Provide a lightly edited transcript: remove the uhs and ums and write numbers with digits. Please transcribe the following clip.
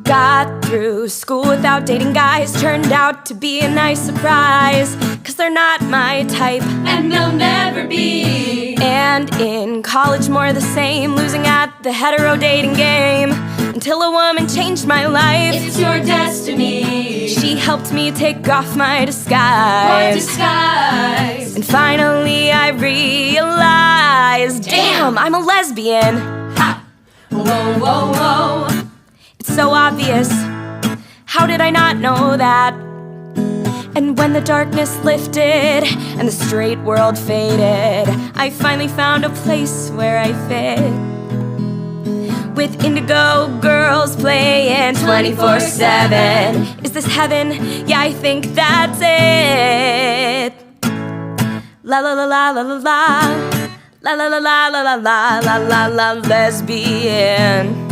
Got through school without dating guys. Turned out to be a nice surprise, 'cause they're not my type, and they'll never be. And in college more the same, losing at the hetero dating game, until a woman changed my life. It's your destiny. She helped me take off my disguise. And finally I realized, damn, I'm a lesbian. Ha! Whoa, whoa, whoa. It's so obvious. How did I not know that? And when the darkness lifted and the straight world faded, I finally found a place where I fit, with indigo girls playing 24/7. Is this heaven? Yeah, I think that's it. La la la la la la la, la la la la la la la la la, lesbian.